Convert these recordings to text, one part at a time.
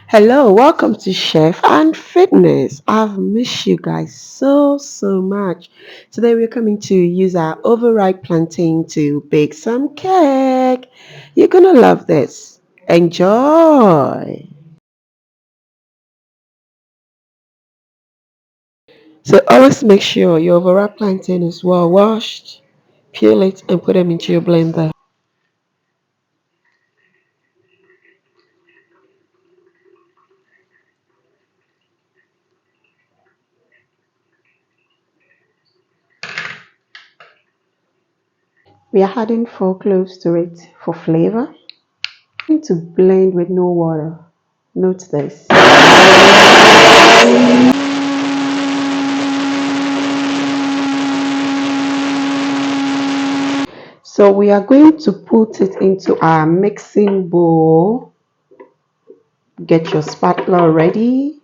Hello, welcome to Chef and Fitness. I've missed you guys so much. Today we're coming to use our overripe plantain to bake some cake. You're gonna love this. Enjoy. So always make sure your overripe plantain is well washed. Peel it and put them into your blender. We are adding 4 cloves to it for flavor. To blend with no water. Note this. So we are going to put it into our mixing bowl. Get your spatula ready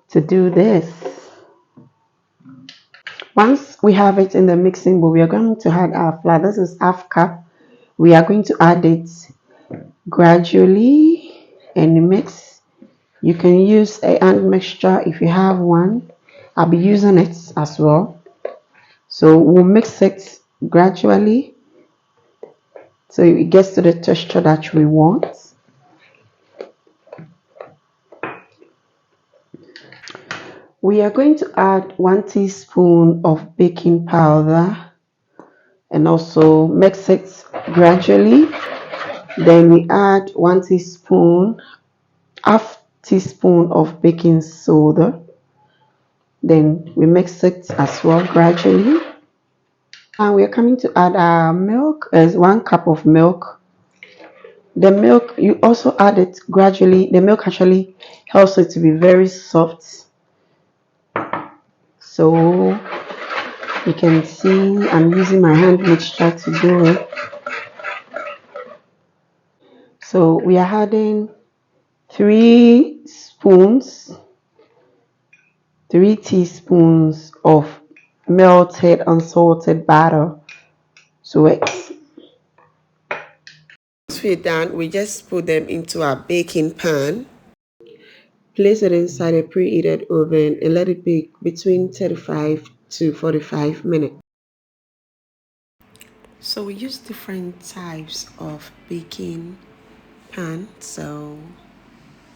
to do this. Once we have it in the mixing bowl, we are going to add our flour. This is half cup. We are going to add it gradually and mix. You can use a hand mixture if you have one. I'll be using it as well. So we'll mix it gradually so it gets to the texture that we want. We are going to add 1 teaspoon of baking powder and also mix it gradually. Then we add 1 teaspoon, half teaspoon of baking soda. Then we mix it as well gradually. And we are coming to add our milk as 1 cup of milk. The milk, you also add it gradually. The milk actually helps it to be very soft. So you can see I'm using my hand mixture to do it. So we are adding 3 teaspoons of melted unsalted butter to it. Once we're done, we just put them into our baking pan. Place it inside a preheated oven and let it bake between 35 to 45 minutes. So we use different types of baking pan. So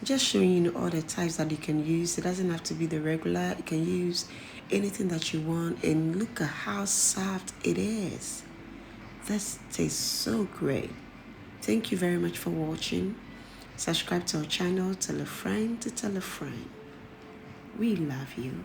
just showing you all the types that you can use. It doesn't have to be the regular. You can use anything that you want, and look at how soft it is. This tastes so great. Thank you very much for watching. Subscribe to our channel, tell a friend to tell a friend. We love you.